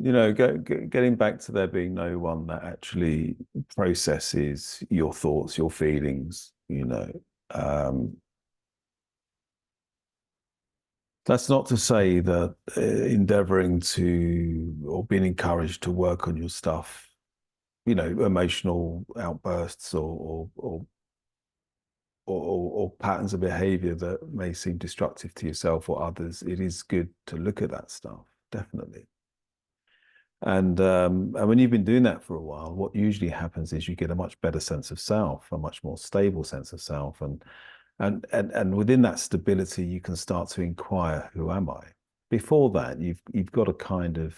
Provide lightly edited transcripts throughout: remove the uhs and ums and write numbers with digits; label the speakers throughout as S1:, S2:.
S1: Getting back to there being no one that actually processes your thoughts, your feelings, um, that's not to say that endeavoring to or being encouraged to work on your stuff, emotional outbursts or patterns of behavior that may seem destructive to yourself or others, it is good to look at that stuff, definitely. And when you've been doing that for a while, what usually happens is you get a much better sense of self, a much more stable sense of self, and within that stability, you can start to inquire, who am I? Before that, you've got to kind of,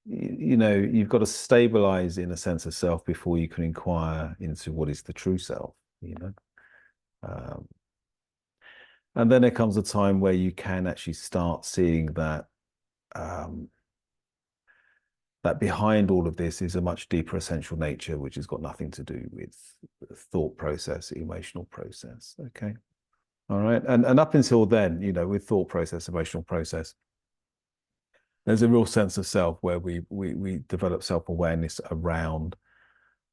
S1: you've got to stabilize in a sense of self before you can inquire into what is the true self, you know. Um, and then there comes a time where you can actually start seeing um, that behind all of this is a much deeper essential nature, which has got nothing to do with the thought process, emotional process. Okay. All right. And up until then, with thought process, emotional process, there's a real sense of self where we develop self-awareness around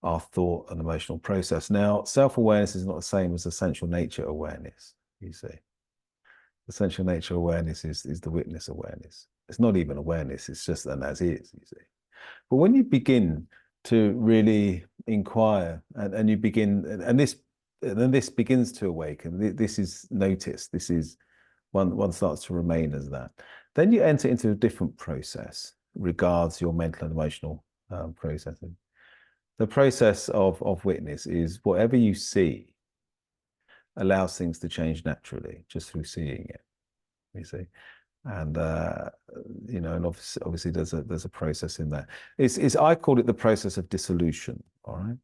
S1: our thought and emotional process. Now, self-awareness is not the same as essential nature awareness, you see. Essential nature awareness is the witness awareness. It's not even awareness, it's just an as is, you see. But when you begin to really inquire and you begin, and then this begins to awaken, this is noticed, this is one starts to remain as that. Then you enter into a different process regards your mental and emotional processing. The process of witness is whatever you see allows things to change naturally just through seeing it, you see. And and obviously there's a process in that. It's I call it the process of dissolution, all right?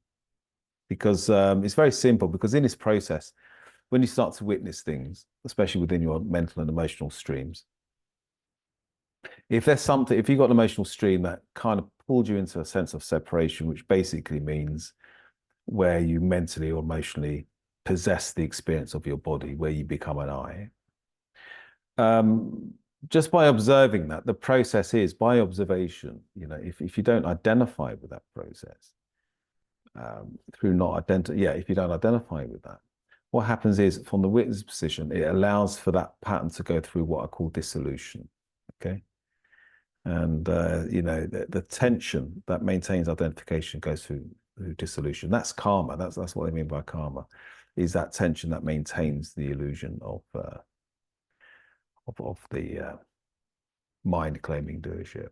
S1: Because it's very simple, because in this process, when you start to witness things, especially within your mental and emotional streams, if you've got an emotional stream that kind of pulled you into a sense of separation, which basically means where you mentally or emotionally possess the experience of your body, where you become an I, um, just by observing that, the process is by observation, if you don't identify with that process, if you don't identify with that, what happens is from the witness position, it allows for that pattern to go through what I call dissolution. Okay. And, the tension that maintains identification goes through dissolution. That's karma. That's what I mean by karma, is that tension that maintains the illusion of the mind claiming doership.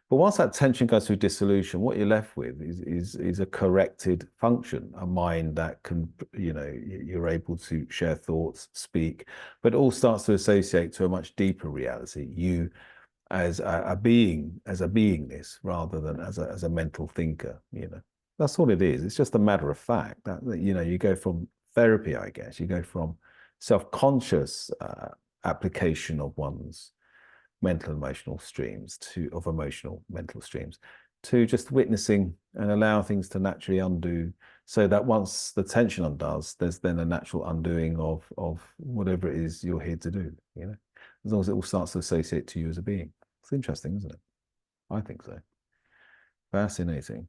S1: But once that tension goes through dissolution, what you're left with is a corrected function, a mind that can, you're able to share thoughts, speak, but it all starts to associate to a much deeper reality. You as a being, as a beingness, rather than as a mental thinker, That's all it is. It's just a matter of fact that, you go from therapy, I guess, you go from self-conscious application of one's mental and emotional streams of emotional mental streams to just witnessing and allow things to naturally undo, so that once the tension undoes, there's then a natural undoing of whatever it is you're here to do, as long as it all starts to associate to you as a being. It's interesting, isn't it? I think so. Fascinating.